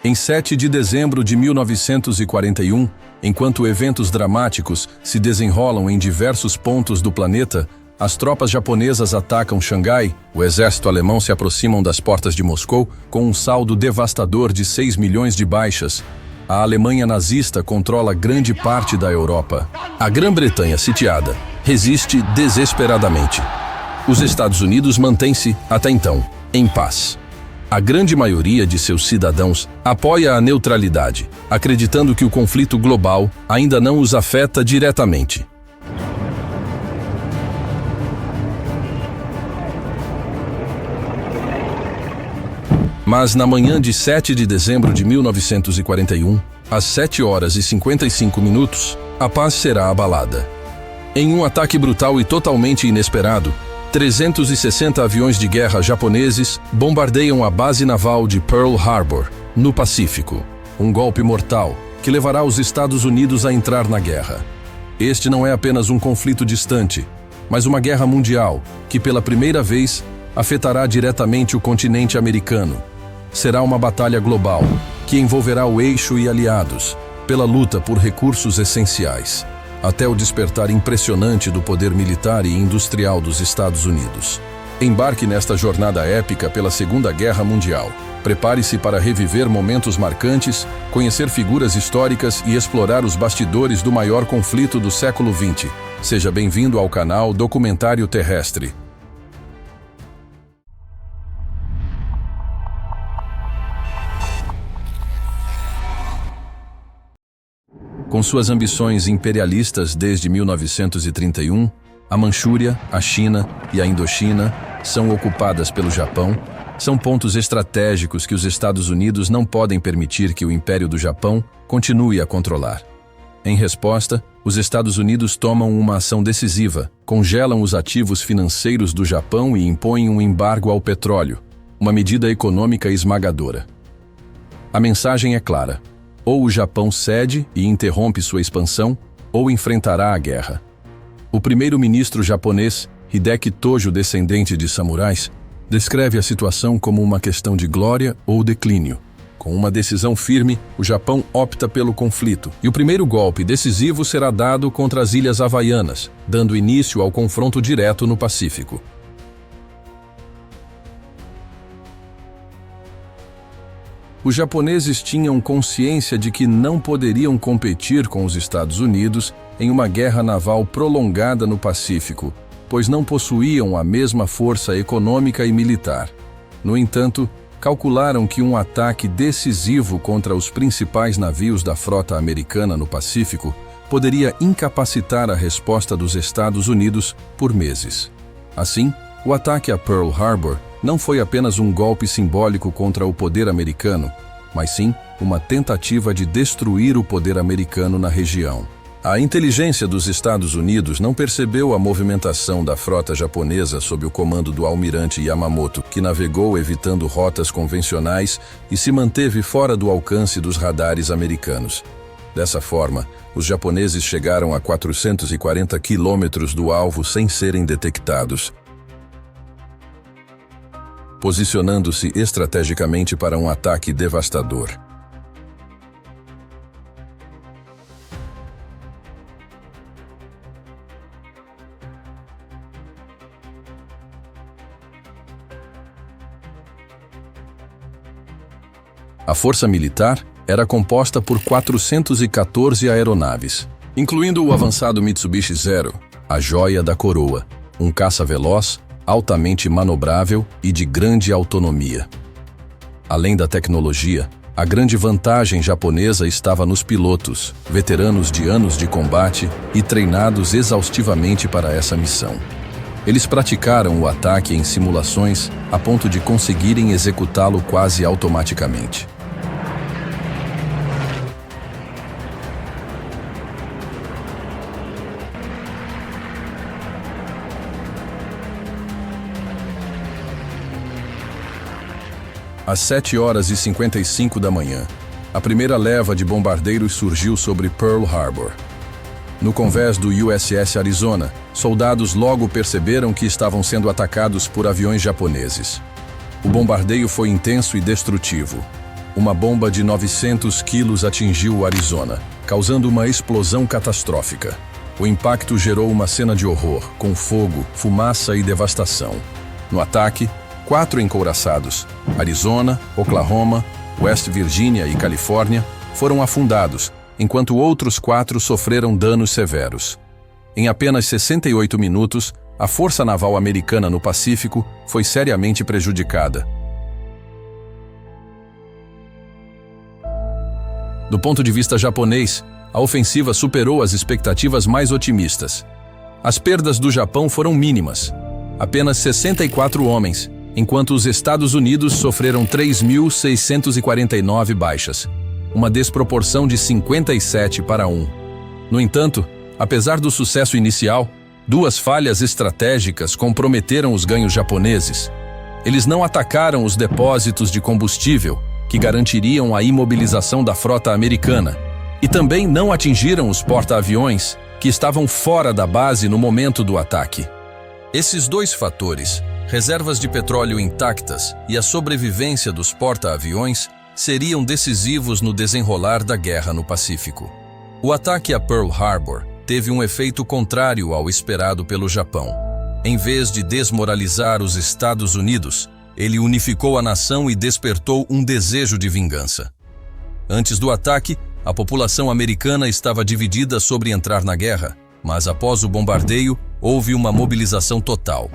Em 7 de dezembro de 1941, enquanto eventos dramáticos se desenrolam em diversos pontos do planeta, as tropas japonesas atacam Xangai, o exército alemão se aproxima das portas de Moscou com um saldo devastador de 6 milhões de baixas. A Alemanha nazista controla grande parte da Europa. A Grã-Bretanha, sitiada, resiste desesperadamente. Os Estados Unidos mantêm-se, até então, em paz. A grande maioria de seus cidadãos apoia a neutralidade, acreditando que o conflito global ainda não os afeta diretamente. Mas na manhã de 7 de dezembro de 1941, às 7 horas e 55 minutos, a paz será abalada. Em um ataque brutal e totalmente inesperado, 360 aviões de guerra japoneses bombardeiam a base naval de Pearl Harbor, no Pacífico. Um golpe mortal que levará os Estados Unidos a entrar na guerra. Este não é apenas um conflito distante, mas uma guerra mundial que, pela primeira vez, afetará diretamente o continente americano. Será uma batalha global que envolverá o eixo e aliados pela luta por recursos essenciais, até o despertar impressionante do poder militar e industrial dos Estados Unidos. Embarque nesta jornada épica pela Segunda Guerra Mundial. Prepare-se para reviver momentos marcantes, conhecer figuras históricas e explorar os bastidores do maior conflito do século XX. Seja bem-vindo ao canal Documentário Terrestre. Com suas ambições imperialistas desde 1931, a Manchúria, a China e a Indochina são ocupadas pelo Japão. São pontos estratégicos que os Estados Unidos não podem permitir que o Império do Japão continue a controlar. Em resposta, os Estados Unidos tomam uma ação decisiva, congelam os ativos financeiros do Japão e impõem um embargo ao petróleo, uma medida econômica esmagadora. A mensagem é clara. Ou o Japão cede e interrompe sua expansão, ou enfrentará a guerra. O primeiro-ministro japonês, Hideki Tojo, descendente de samurais, descreve a situação como uma questão de glória ou declínio. Com uma decisão firme, o Japão opta pelo conflito, e o primeiro golpe decisivo será dado contra as Ilhas Havaianas, dando início ao confronto direto no Pacífico. Os japoneses tinham consciência de que não poderiam competir com os Estados Unidos em uma guerra naval prolongada no Pacífico, pois não possuíam a mesma força econômica e militar. No entanto, calcularam que um ataque decisivo contra os principais navios da frota americana no Pacífico poderia incapacitar a resposta dos Estados Unidos por meses. Assim, o ataque a Pearl Harbor não foi apenas um golpe simbólico contra o poder americano, mas sim uma tentativa de destruir o poder americano na região. A inteligência dos Estados Unidos não percebeu a movimentação da frota japonesa sob o comando do almirante Yamamoto, que navegou evitando rotas convencionais e se manteve fora do alcance dos radares americanos. Dessa forma, os japoneses chegaram a 440 quilômetros do alvo sem serem detectados, posicionando-se estrategicamente para um ataque devastador. A força militar era composta por 414 aeronaves, incluindo o avançado Mitsubishi Zero, a joia da coroa, um caça veloz, altamente manobrável e de grande autonomia. Além da tecnologia, a grande vantagem japonesa estava nos pilotos, veteranos de anos de combate e treinados exaustivamente para essa missão. Eles praticaram o ataque em simulações a ponto de conseguirem executá-lo quase automaticamente. Às 7 horas e 55 da manhã, a primeira leva de bombardeiros surgiu sobre Pearl Harbor. No convés do USS Arizona, soldados logo perceberam que estavam sendo atacados por aviões japoneses. O bombardeio foi intenso e destrutivo. uma bomba de 900 quilos atingiu o Arizona, causando uma explosão catastrófica. O impacto gerou uma cena de horror, com fogo, fumaça e devastação. No ataque, 4 encouraçados, Arizona, Oklahoma, West Virginia e Califórnia, foram afundados, enquanto outros 4 sofreram danos severos. Em apenas 68 minutos, a Força Naval Americana no Pacífico foi seriamente prejudicada. Do ponto de vista japonês, a ofensiva superou as expectativas mais otimistas. As perdas do Japão foram mínimas, apenas 64 homens, enquanto os Estados Unidos sofreram 3.649 baixas, uma desproporção de 57 para 1. No entanto, apesar do sucesso inicial, 2 falhas estratégicas comprometeram os ganhos japoneses. Eles não atacaram os depósitos de combustível, que garantiriam a imobilização da frota americana, e também não atingiram os porta-aviões, que estavam fora da base no momento do ataque. Esses 2 fatores, reservas de petróleo intactas e a sobrevivência dos porta-aviões, seriam decisivos no desenrolar da guerra no Pacífico. O ataque a Pearl Harbor teve um efeito contrário ao esperado pelo Japão. Em vez de desmoralizar os Estados Unidos, ele unificou a nação e despertou um desejo de vingança. Antes do ataque, a população americana estava dividida sobre entrar na guerra, mas após o bombardeio, houve uma mobilização total.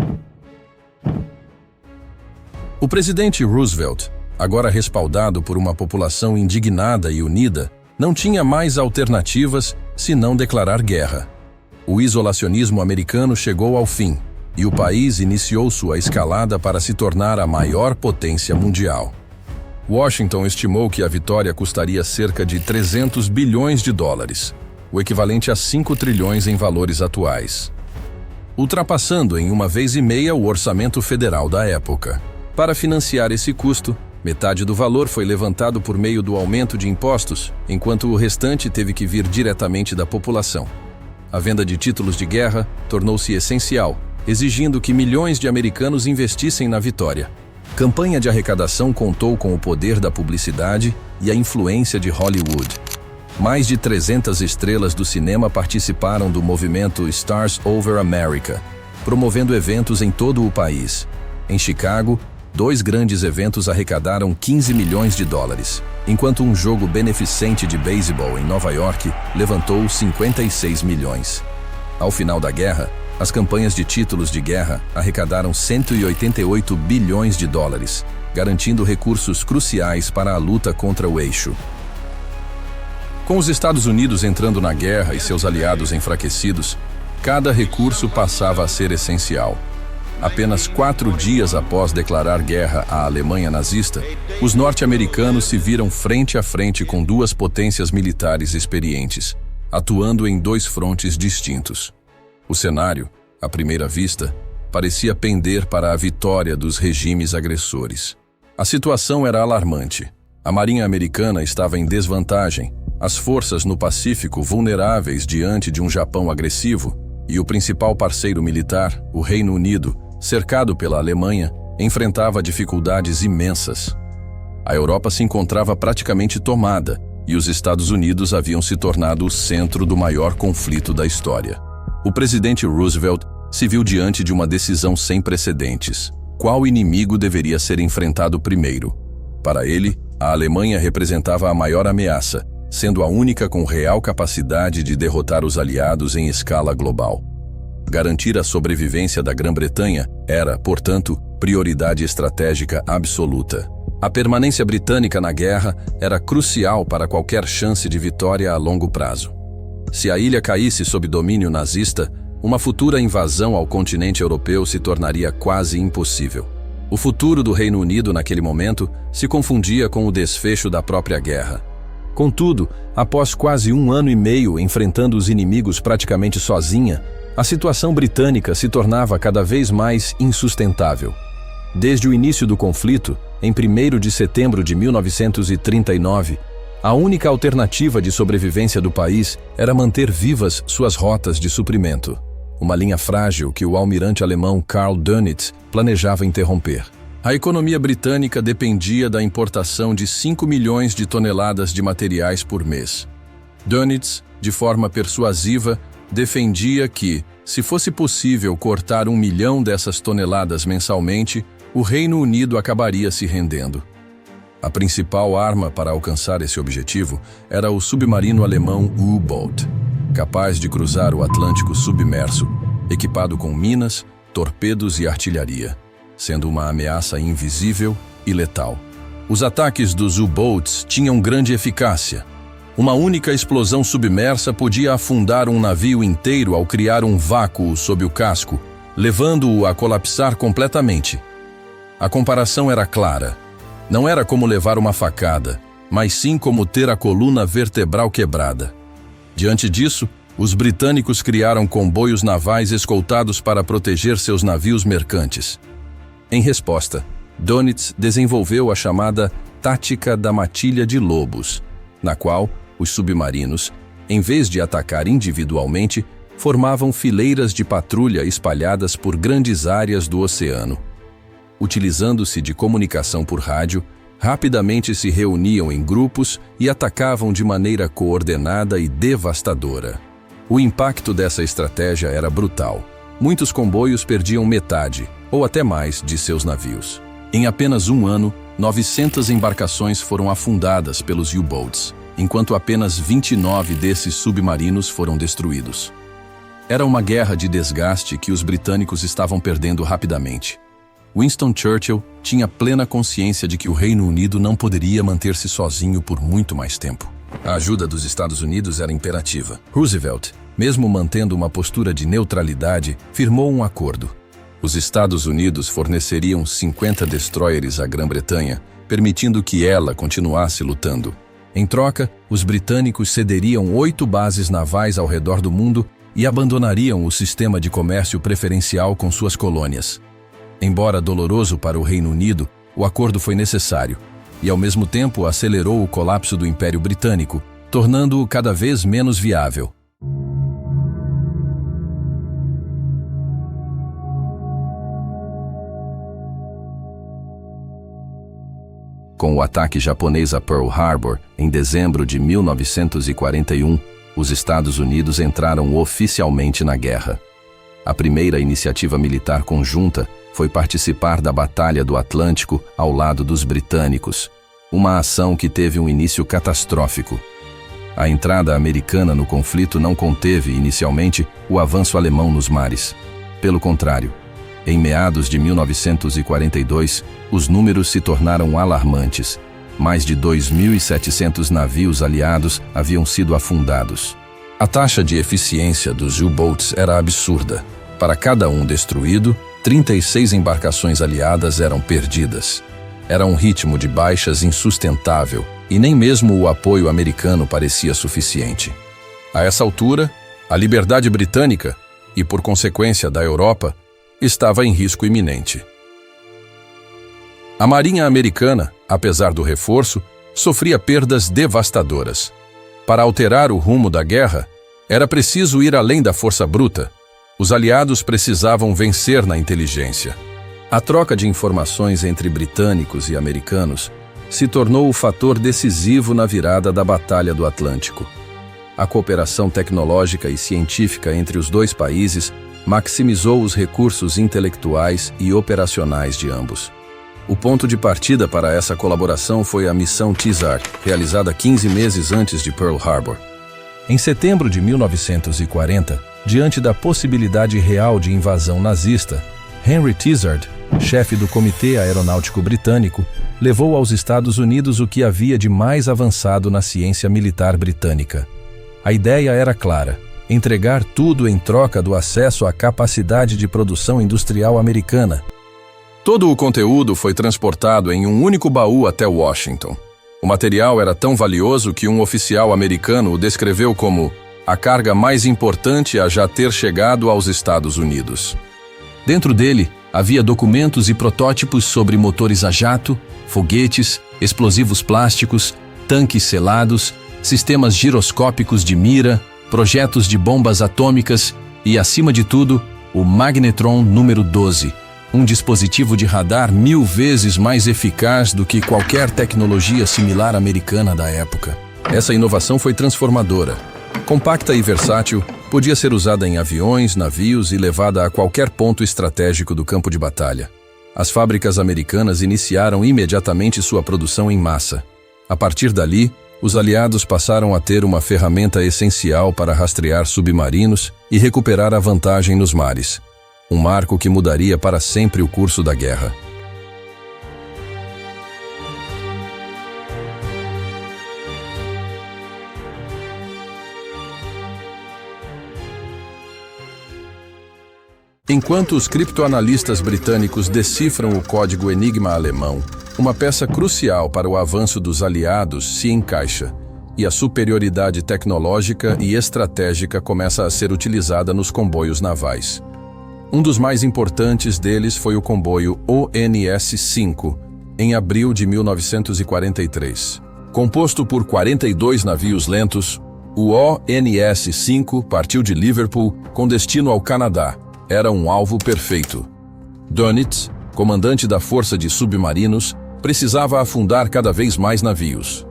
O presidente Roosevelt, agora respaldado por uma população indignada e unida, não tinha mais alternativas senão declarar guerra. O isolacionismo americano chegou ao fim, e o país iniciou sua escalada para se tornar a maior potência mundial. Washington estimou que a vitória custaria cerca de 300 bilhões de dólares, o equivalente a 5 trilhões em valores atuais, ultrapassando em 1,5 vezes o orçamento federal da época. Para financiar esse custo, metade do valor foi levantado por meio do aumento de impostos, enquanto o restante teve que vir diretamente da população. A venda de títulos de guerra tornou-se essencial, exigindo que milhões de americanos investissem na vitória. Campanha de arrecadação contou com o poder da publicidade e a influência de Hollywood. Mais de 300 estrelas do cinema participaram do movimento Stars Over America, promovendo eventos em todo o país. Em Chicago, 2 grandes eventos arrecadaram 15 milhões de dólares, enquanto um jogo beneficente de beisebol em Nova York levantou 56 milhões. Ao final da guerra, as campanhas de títulos de guerra arrecadaram 188 bilhões de dólares, garantindo recursos cruciais para a luta contra o eixo. Com os Estados Unidos entrando na guerra e seus aliados enfraquecidos, cada recurso passava a ser essencial. Apenas 4 dias após declarar guerra à Alemanha nazista, os norte-americanos se viram frente a frente com 2 potências militares experientes, atuando em 2 frontes distintos. O cenário, à primeira vista, parecia pender para a vitória dos regimes agressores. A situação era alarmante. A Marinha Americana estava em desvantagem, as forças no Pacífico vulneráveis diante de um Japão agressivo, e o principal parceiro militar, o Reino Unido, cercado pela Alemanha, enfrentava dificuldades imensas. A Europa se encontrava praticamente tomada, e os Estados Unidos haviam se tornado o centro do maior conflito da história. O presidente Roosevelt se viu diante de uma decisão sem precedentes. Qual inimigo deveria ser enfrentado primeiro? Para ele, a Alemanha representava a maior ameaça, sendo a única com real capacidade de derrotar os aliados em escala global. Garantir a sobrevivência da Grã-Bretanha era, portanto, prioridade estratégica absoluta. A permanência britânica na guerra era crucial para qualquer chance de vitória a longo prazo. Se a ilha caísse sob domínio nazista, uma futura invasão ao continente europeu se tornaria quase impossível. O futuro do Reino Unido naquele momento se confundia com o desfecho da própria guerra. Contudo, após quase 1 ano e meio enfrentando os inimigos praticamente sozinha, a situação britânica se tornava cada vez mais insustentável. Desde o início do conflito, em 1º de setembro de 1939, a única alternativa de sobrevivência do país era manter vivas suas rotas de suprimento. Uma linha frágil que o almirante alemão Karl Dönitz planejava interromper. A economia britânica dependia da importação de 5 milhões de toneladas de materiais por mês. Dönitz, de forma persuasiva, defendia que, se fosse possível cortar 1 milhão dessas toneladas mensalmente, o Reino Unido acabaria se rendendo. A principal arma para alcançar esse objetivo era o submarino alemão U-Boot, capaz de cruzar o Atlântico submerso, equipado com minas, torpedos e artilharia, sendo uma ameaça invisível e letal. Os ataques dos U-Boats tinham grande eficácia. Uma única explosão submersa podia afundar um navio inteiro ao criar um vácuo sob o casco, levando-o a colapsar completamente. A comparação era clara. Não era como levar uma facada, mas sim como ter a coluna vertebral quebrada. Diante disso, os britânicos criaram comboios navais escoltados para proteger seus navios mercantes. Em resposta, Dönitz desenvolveu a chamada Tática da Matilha de Lobos, na qual os submarinos, em vez de atacar individualmente, formavam fileiras de patrulha espalhadas por grandes áreas do oceano. Utilizando-se de comunicação por rádio, rapidamente se reuniam em grupos e atacavam de maneira coordenada e devastadora. O impacto dessa estratégia era brutal. Muitos comboios perdiam metade, ou até mais, de seus navios. Em apenas um ano, 900 embarcações foram afundadas pelos U-Boats, enquanto apenas 29 desses submarinos foram destruídos. Era uma guerra de desgaste que os britânicos estavam perdendo rapidamente. Winston Churchill tinha plena consciência de que o Reino Unido não poderia manter-se sozinho por muito mais tempo. A ajuda dos Estados Unidos era imperativa. Roosevelt, mesmo mantendo uma postura de neutralidade, firmou um acordo. Os Estados Unidos forneceriam 50 destroyers à Grã-Bretanha, permitindo que ela continuasse lutando. Em troca, os britânicos cederiam 8 bases navais ao redor do mundo e abandonariam o sistema de comércio preferencial com suas colônias. Embora doloroso para o Reino Unido, o acordo foi necessário e, ao mesmo tempo, acelerou o colapso do Império Britânico, tornando-o cada vez menos viável. Com o ataque japonês a Pearl Harbor, em dezembro de 1941, os Estados Unidos entraram oficialmente na guerra. A primeira iniciativa militar conjunta foi participar da Batalha do Atlântico ao lado dos britânicos, uma ação que teve um início catastrófico. A entrada americana no conflito não conteve, inicialmente, o avanço alemão nos mares. Pelo contrário, em meados de 1942, os números se tornaram alarmantes. Mais de 2.700 navios aliados haviam sido afundados. A taxa de eficiência dos U-Boats era absurda. Para cada um destruído, 36 embarcações aliadas eram perdidas. Era um ritmo de baixas insustentável e nem mesmo o apoio americano parecia suficiente. A essa altura, a liberdade britânica, e por consequência da Europa, estava em risco iminente. A Marinha Americana, apesar do reforço, sofria perdas devastadoras. Para alterar o rumo da guerra, era preciso ir além da força bruta. Os aliados precisavam vencer na inteligência. A troca de informações entre britânicos e americanos se tornou o fator decisivo na virada da Batalha do Atlântico. A cooperação tecnológica e científica entre os dois países maximizou os recursos intelectuais e operacionais de ambos. O ponto de partida para essa colaboração foi a missão Tizar, realizada 15 meses antes de Pearl Harbor. Em setembro de 1940, diante da possibilidade real de invasão nazista, Henry Tizard, chefe do Comitê Aeronáutico Britânico, levou aos Estados Unidos o que havia de mais avançado na ciência militar britânica. A ideia era clara: entregar tudo em troca do acesso à capacidade de produção industrial americana. Todo o conteúdo foi transportado em um único baú até Washington. O material era tão valioso que um oficial americano o descreveu como a carga mais importante a já ter chegado aos Estados Unidos. Dentro dele, havia documentos e protótipos sobre motores a jato, foguetes, explosivos plásticos, tanques selados, sistemas giroscópicos de mira, projetos de bombas atômicas e, acima de tudo, o magnetron número 12, Um dispositivo de radar 1000 vezes mais eficaz do que qualquer tecnologia similar americana da época. Essa inovação foi transformadora. Compacta e versátil, podia ser usada em aviões, navios e levada a qualquer ponto estratégico do campo de batalha. As fábricas americanas iniciaram imediatamente sua produção em massa. A partir dali, os aliados passaram a ter uma ferramenta essencial para rastrear submarinos e recuperar a vantagem nos mares. Um marco que mudaria para sempre o curso da guerra. Enquanto os criptoanalistas britânicos decifram o código Enigma alemão, uma peça crucial para o avanço dos aliados se encaixa, e a superioridade tecnológica e estratégica começa a ser utilizada nos comboios navais. Um dos mais importantes deles foi o comboio ONS-5, em abril de 1943. Composto por 42 navios lentos, o ONS-5 partiu de Liverpool com destino ao Canadá. Era um alvo perfeito. Dönitz, comandante da força de submarinos, precisava afundar cada vez mais navios.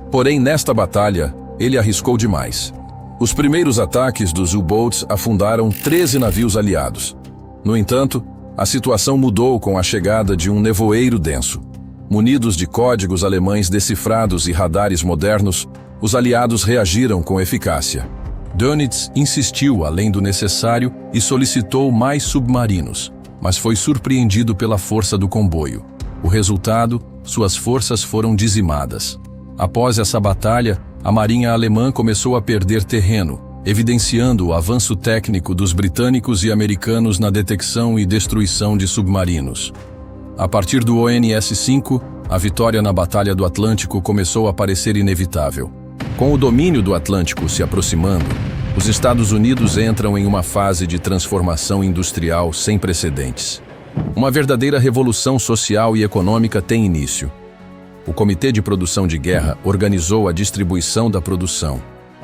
Porém, nesta batalha, ele arriscou demais. Os primeiros ataques dos U-Boats afundaram 13 navios aliados. No entanto, a situação mudou com a chegada de um nevoeiro denso. Munidos de códigos alemães decifrados e radares modernos, os aliados reagiram com eficácia. Dönitz insistiu além do necessário e solicitou mais submarinos, mas foi surpreendido pela força do comboio. O resultado, suas forças foram dizimadas. Após essa batalha, a marinha alemã começou a perder terreno, evidenciando o avanço técnico dos britânicos e americanos na detecção e destruição de submarinos. A partir do ONS-5, a vitória na Batalha do Atlântico começou a parecer inevitável. Com o domínio do Atlântico se aproximando, os Estados Unidos entram em uma fase de transformação industrial sem precedentes. Uma verdadeira revolução social e econômica tem início. O Comitê de Produção de Guerra organizou a distribuição da produção.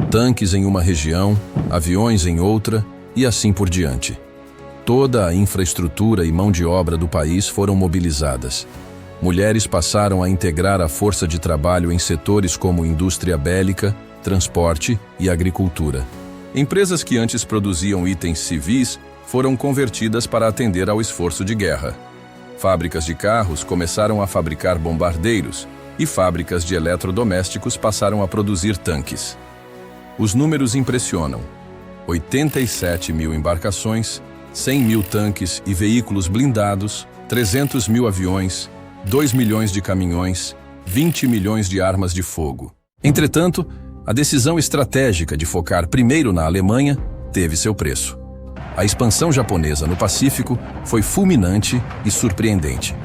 Tanques em uma região, aviões em outra e assim por diante. Toda a infraestrutura e mão de obra do país foram mobilizadas. Mulheres passaram a integrar a força de trabalho em setores como indústria bélica, transporte e agricultura. Empresas que antes produziam itens civis foram convertidas para atender ao esforço de guerra. Fábricas de carros começaram a fabricar bombardeiros e fábricas de eletrodomésticos passaram a produzir tanques. Os números impressionam. 87 mil embarcações, 100 mil tanques e veículos blindados, 300 mil aviões, 2 milhões de caminhões, 20 milhões de armas de fogo. Entretanto, a decisão estratégica de focar primeiro na Alemanha teve seu preço. A expansão japonesa no Pacífico foi fulminante e surpreendente.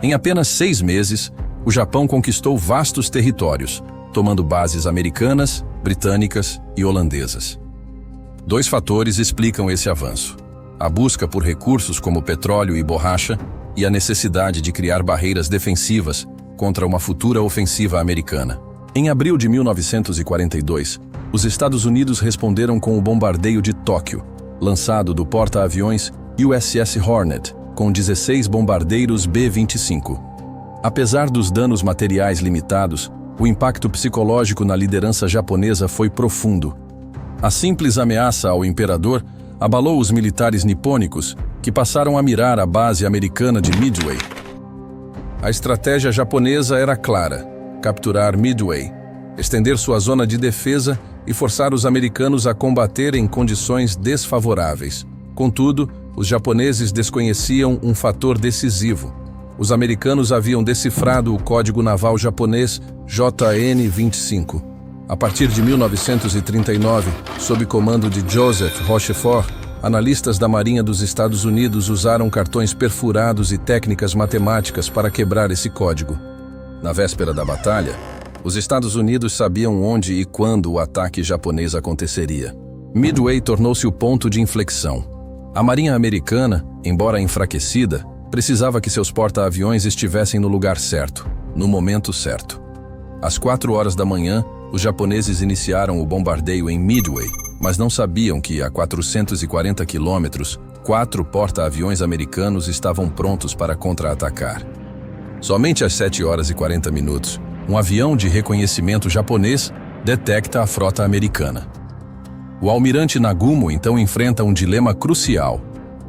Em apenas 6 meses, o Japão conquistou vastos territórios, tomando bases americanas, britânicas e holandesas. 2 fatores explicam esse avanço: a busca por recursos como petróleo e borracha e a necessidade de criar barreiras defensivas contra uma futura ofensiva americana. Em abril de 1942, os Estados Unidos responderam com o bombardeio de Tóquio, lançado do porta-aviões USS Hornet, com 16 bombardeiros B-25. Apesar dos danos materiais limitados, o impacto psicológico na liderança japonesa foi profundo. A simples ameaça ao imperador abalou os militares nipônicos, que passaram a mirar a base americana de Midway. A estratégia japonesa era clara: capturar Midway, estender sua zona de defesa e forçar os americanos a combater em condições desfavoráveis. Contudo, os japoneses desconheciam um fator decisivo. Os americanos haviam decifrado o código naval japonês JN-25. A partir de 1939, sob comando de Joseph Rochefort, analistas da Marinha dos Estados Unidos usaram cartões perfurados e técnicas matemáticas para quebrar esse código. Na véspera da batalha, os Estados Unidos sabiam onde e quando o ataque japonês aconteceria. Midway tornou-se o ponto de inflexão. A Marinha americana, embora enfraquecida, precisava que seus porta-aviões estivessem no lugar certo, no momento certo. Às 4 horas da manhã, os japoneses iniciaram o bombardeio em Midway, mas não sabiam que, a 440 quilômetros, 4 porta-aviões americanos estavam prontos para contra-atacar. Somente às 7h40, um avião de reconhecimento japonês detecta a frota americana. O almirante Nagumo então enfrenta um dilema crucial: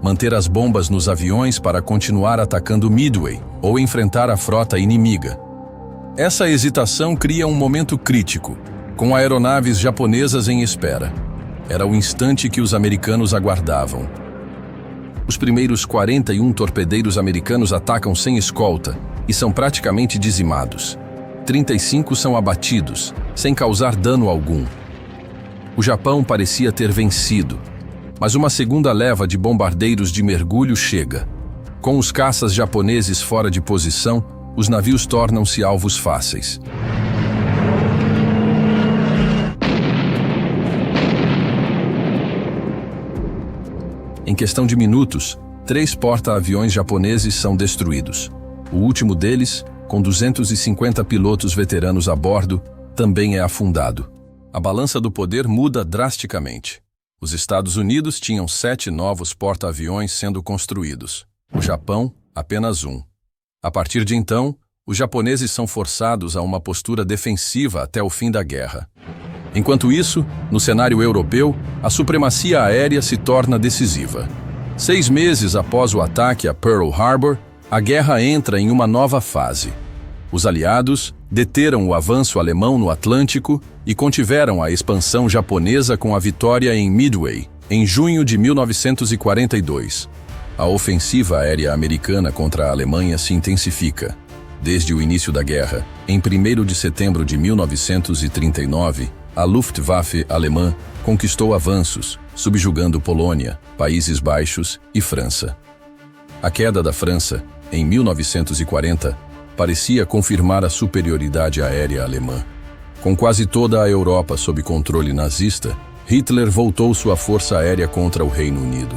manter as bombas nos aviões para continuar atacando Midway ou enfrentar a frota inimiga. Essa hesitação cria um momento crítico, com aeronaves japonesas em espera. Era o instante que os americanos aguardavam. Os primeiros 41 torpedeiros americanos atacam sem escolta e são praticamente dizimados. 35 são abatidos, sem causar dano algum. O Japão parecia ter vencido, mas uma segunda leva de bombardeiros de mergulho chega. Com os caças japoneses fora de posição, os navios tornam-se alvos fáceis. Em questão de minutos, 3 porta-aviões japoneses são destruídos. O último deles, com 250 pilotos veteranos a bordo, também é afundado. A balança do poder muda drasticamente. Os Estados Unidos tinham 7 novos porta-aviões sendo construídos. O Japão, apenas 1. A partir de então, os japoneses são forçados a uma postura defensiva até o fim da guerra. Enquanto isso, no cenário europeu, a supremacia aérea se torna decisiva. 6 meses após o ataque a Pearl Harbor, a guerra entra em uma nova fase. Os aliados deteram o avanço alemão no Atlântico e contiveram a expansão japonesa com a vitória em Midway, em junho de 1942. A ofensiva aérea americana contra a Alemanha se intensifica. Desde o início da guerra, em 1º de setembro de 1939, a Luftwaffe alemã conquistou avanços, subjugando Polônia, Países Baixos e França. A queda da França, em 1940, parecia confirmar a superioridade aérea alemã. Com quase toda a Europa sob controle nazista, Hitler voltou sua força aérea contra o Reino Unido.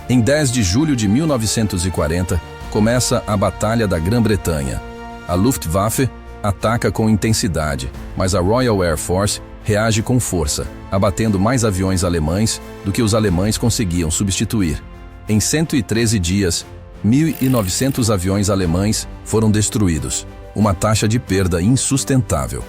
Em 10 de julho de 1940, começa a Batalha da Grã-Bretanha. A Luftwaffe ataca com intensidade, mas a Royal Air Force reage com força, abatendo mais aviões alemães do que os alemães conseguiam substituir. Em 113 dias, 1.900 aviões alemães foram destruídos, uma taxa de perda insustentável.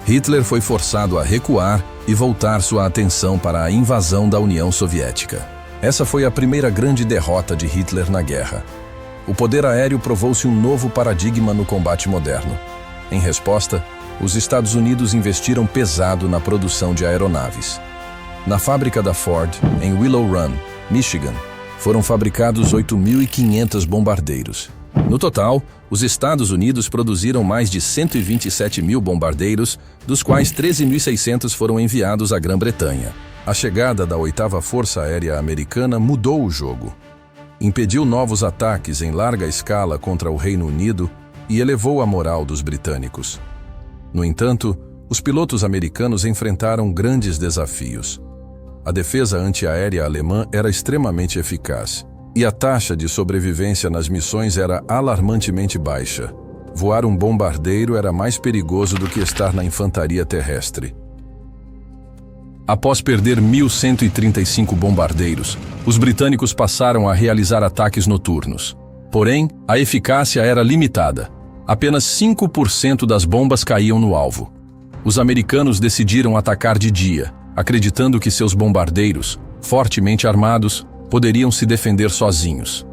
Hitler foi forçado a recuar e voltar sua atenção para a invasão da União Soviética. Essa foi a primeira grande derrota de Hitler na guerra. O poder aéreo provou-se um novo paradigma no combate moderno. Em resposta, os Estados Unidos investiram pesado na produção de aeronaves. Na fábrica da Ford, em Willow Run, Michigan, foram fabricados 8.500 bombardeiros. No total, os Estados Unidos produziram mais de 127.000 bombardeiros, dos quais 13.600 foram enviados à Grã-Bretanha. A chegada da 8ª Força Aérea Americana mudou o jogo. Impediu novos ataques em larga escala contra o Reino Unido e elevou a moral dos britânicos. No entanto, os pilotos americanos enfrentaram grandes desafios. A defesa antiaérea alemã era extremamente eficaz, e a taxa de sobrevivência nas missões era alarmantemente baixa. Voar um bombardeiro era mais perigoso do que estar na infantaria terrestre. Após perder 1.135 bombardeiros, os britânicos passaram a realizar ataques noturnos. Porém, a eficácia era limitada. Apenas 5% das bombas caíam no alvo. Os americanos decidiram atacar de dia, acreditando que seus bombardeiros, fortemente armados, poderiam se defender sozinhos.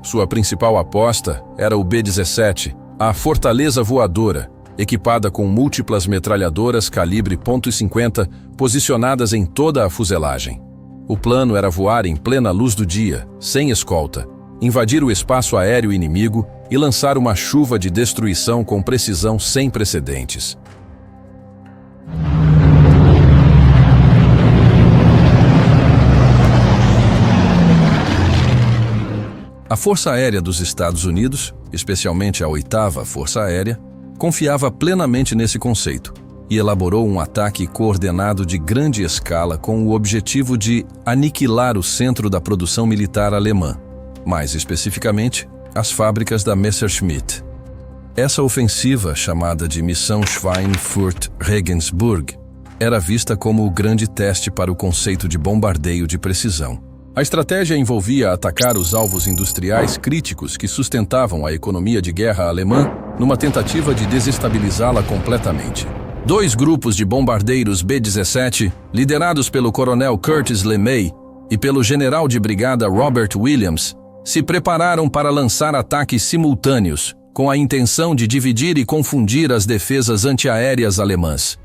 Sua principal aposta era o B-17, a Fortaleza Voadora, equipada com múltiplas metralhadoras calibre .50 posicionadas em toda a fuselagem. O plano era voar em plena luz do dia, sem escolta, invadir o espaço aéreo inimigo e lançar uma chuva de destruição com precisão sem precedentes. A Força Aérea dos Estados Unidos, especialmente a 8ª Força Aérea, confiava plenamente nesse conceito e elaborou um ataque coordenado de grande escala com o objetivo de aniquilar o centro da produção militar alemã, mais especificamente, as fábricas da Messerschmitt. Essa ofensiva, chamada de Missão Schweinfurt-Regensburg, era vista como o grande teste para o conceito de bombardeio de precisão. A estratégia envolvia atacar os alvos industriais críticos que sustentavam a economia de guerra alemã numa tentativa de desestabilizá-la completamente. 2 grupos de bombardeiros B-17, liderados pelo coronel Curtis LeMay e pelo general de brigada Robert Williams, se prepararam para lançar ataques simultâneos, com a intenção de dividir e confundir as defesas antiaéreas alemãs.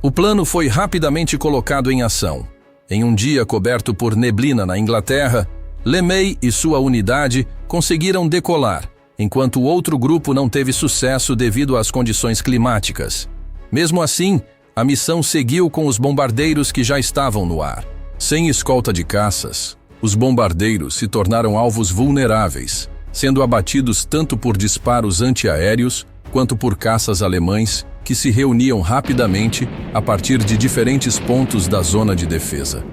O plano foi rapidamente colocado em ação. Em um dia coberto por neblina na Inglaterra, LeMay e sua unidade conseguiram decolar, enquanto o outro grupo não teve sucesso devido às condições climáticas. Mesmo assim, a missão seguiu com os bombardeiros que já estavam no ar. Sem escolta de caças, os bombardeiros se tornaram alvos vulneráveis, sendo abatidos tanto por disparos antiaéreos quanto por caças alemães que se reuniam rapidamente a partir de diferentes pontos da zona de defesa.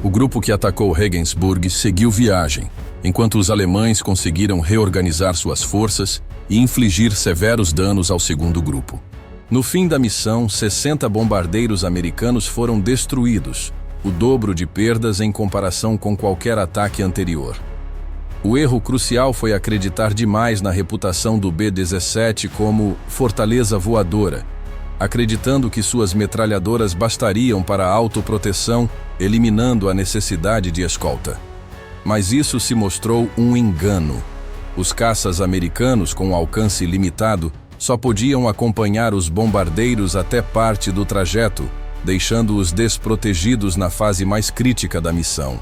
O grupo que atacou Regensburg seguiu viagem, enquanto os alemães conseguiram reorganizar suas forças e infligir severos danos ao segundo grupo. No fim da missão, 60 bombardeiros americanos foram destruídos, o dobro de perdas em comparação com qualquer ataque anterior. O erro crucial foi acreditar demais na reputação do B-17 como fortaleza voadora, acreditando que suas metralhadoras bastariam para a autoproteção, eliminando a necessidade de escolta. Mas isso se mostrou um engano. Os caças americanos com alcance limitado só podiam acompanhar os bombardeiros até parte do trajeto, deixando-os desprotegidos na fase mais crítica da missão.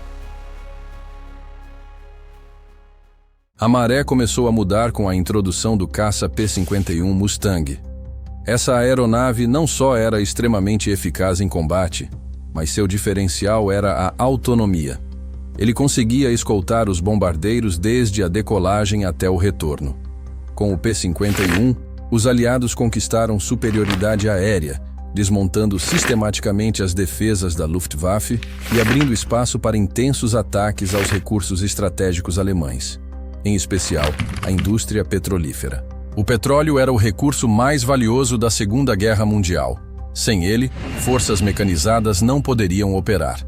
A maré começou a mudar com a introdução do caça P-51 Mustang. Essa aeronave não só era extremamente eficaz em combate, mas seu diferencial era a autonomia. Ele conseguia escoltar os bombardeiros desde a decolagem até o retorno. Com o P-51, os aliados conquistaram superioridade aérea, desmontando sistematicamente as defesas da Luftwaffe e abrindo espaço para intensos ataques aos recursos estratégicos alemães, em especial a indústria petrolífera. O petróleo era o recurso mais valioso da Segunda Guerra Mundial. Sem ele, forças mecanizadas não poderiam operar.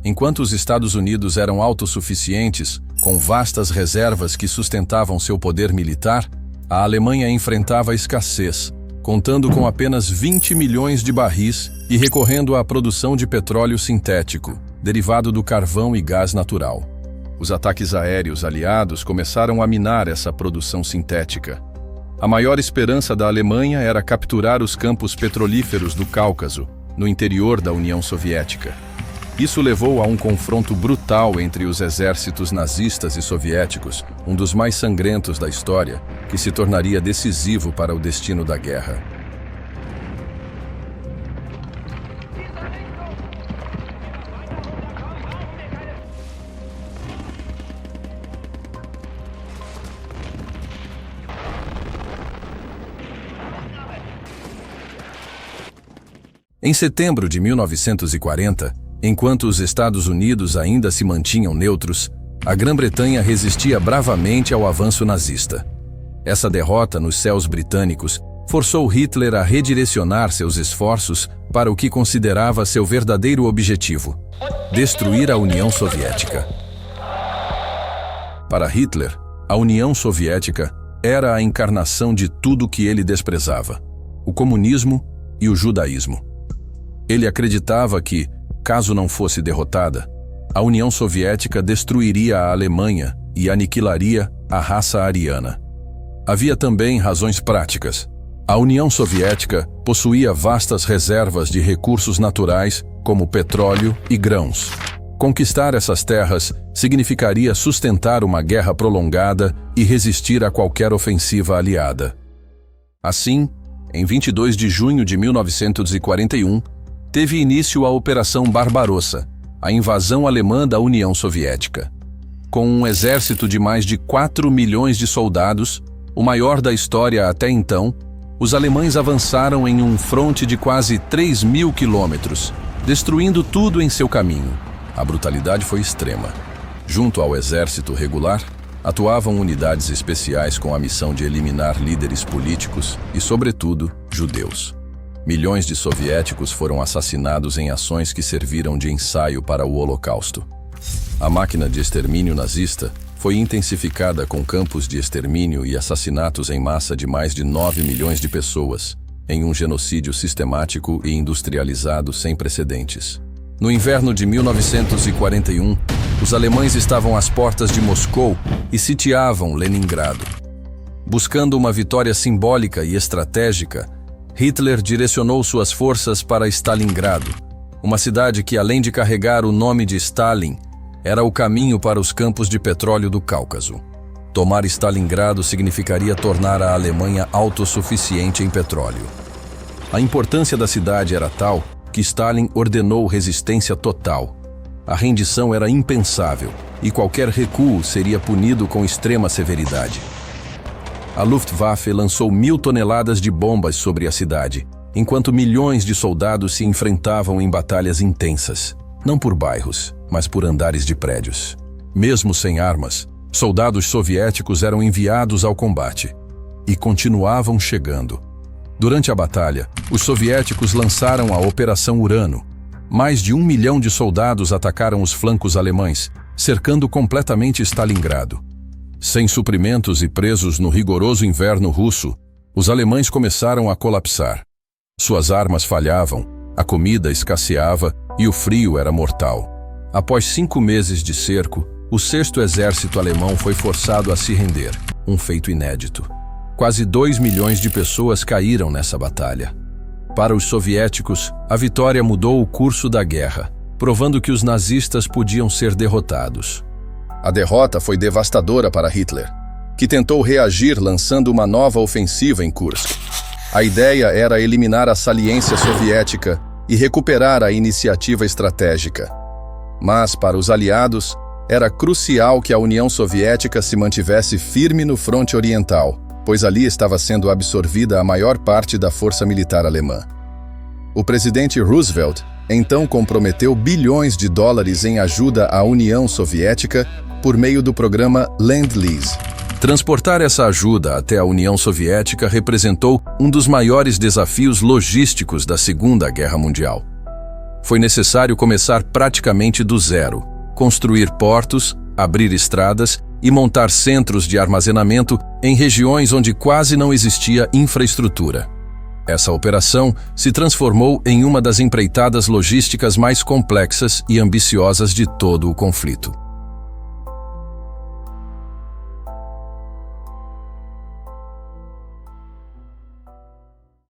Enquanto os Estados Unidos eram autossuficientes, com vastas reservas que sustentavam seu poder militar, a Alemanha enfrentava escassez, contando com apenas 20 milhões de barris e recorrendo à produção de petróleo sintético, derivado do carvão e gás natural. Os ataques aéreos aliados começaram a minar essa produção sintética. A maior esperança da Alemanha era capturar os campos petrolíferos do Cáucaso, no interior da União Soviética. Isso levou a um confronto brutal entre os exércitos nazistas e soviéticos, um dos mais sangrentos da história, que se tornaria decisivo para o destino da guerra. Em setembro de 1940, enquanto os Estados Unidos ainda se mantinham neutros, a Grã-Bretanha resistia bravamente ao avanço nazista. Essa derrota nos céus britânicos forçou Hitler a redirecionar seus esforços para o que considerava seu verdadeiro objetivo: destruir a União Soviética. Para Hitler, a União Soviética era a encarnação de tudo que ele desprezava: o comunismo e o judaísmo. Ele acreditava que, caso não fosse derrotada, a União Soviética destruiria a Alemanha e aniquilaria a raça ariana. Havia também razões práticas. A União Soviética possuía vastas reservas de recursos naturais, como petróleo e grãos. Conquistar essas terras significaria sustentar uma guerra prolongada e resistir a qualquer ofensiva aliada. Assim, em 22 de junho de 1941, teve início a Operação Barbarossa, a invasão alemã da União Soviética. Com um exército de mais de 4 milhões de soldados, o maior da história até então, os alemães avançaram em um fronte de quase 3.000 quilômetros, destruindo tudo em seu caminho. A brutalidade foi extrema. Junto ao exército regular, atuavam unidades especiais com a missão de eliminar líderes políticos e, sobretudo, judeus. Milhões de soviéticos foram assassinados em ações que serviram de ensaio para o Holocausto. A máquina de extermínio nazista foi intensificada com campos de extermínio e assassinatos em massa de mais de 9 milhões de pessoas, em um genocídio sistemático e industrializado sem precedentes. No inverno de 1941, os alemães estavam às portas de Moscou e sitiavam Leningrado. Buscando uma vitória simbólica e estratégica, Hitler direcionou suas forças para Stalingrado, uma cidade que, além de carregar o nome de Stalin, era o caminho para os campos de petróleo do Cáucaso. Tomar Stalingrado significaria tornar a Alemanha autossuficiente em petróleo. A importância da cidade era tal que Stalin ordenou resistência total. A rendição era impensável e qualquer recuo seria punido com extrema severidade. A Luftwaffe lançou 1.000 toneladas de bombas sobre a cidade, enquanto milhões de soldados se enfrentavam em batalhas intensas, não por bairros, mas por andares de prédios. Mesmo sem armas, soldados soviéticos eram enviados ao combate e continuavam chegando. Durante a batalha, os soviéticos lançaram a Operação Urano. Mais de 1 milhão de soldados atacaram os flancos alemães, cercando completamente Stalingrado. Sem suprimentos e presos no rigoroso inverno russo, os alemães começaram a colapsar. Suas armas falhavam, a comida escasseava e o frio era mortal. Após 5 meses de cerco, o 6º Exército Alemão foi forçado a se render, um feito inédito. Quase 2 milhões de pessoas caíram nessa batalha. Para os soviéticos, a vitória mudou o curso da guerra, provando que os nazistas podiam ser derrotados. A derrota foi devastadora para Hitler, que tentou reagir lançando uma nova ofensiva em Kursk. A ideia era eliminar a saliência soviética e recuperar a iniciativa estratégica. Mas, para os aliados, era crucial que a União Soviética se mantivesse firme no fronte oriental, pois ali estava sendo absorvida a maior parte da força militar alemã. O presidente Roosevelt então comprometeu bilhões de dólares em ajuda à União Soviética por meio do programa Lend-Lease. Transportar essa ajuda até a União Soviética representou um dos maiores desafios logísticos da Segunda Guerra Mundial. Foi necessário começar praticamente do zero, construir portos, abrir estradas e montar centros de armazenamento em regiões onde quase não existia infraestrutura. Essa operação se transformou em uma das empreitadas logísticas mais complexas e ambiciosas de todo o conflito.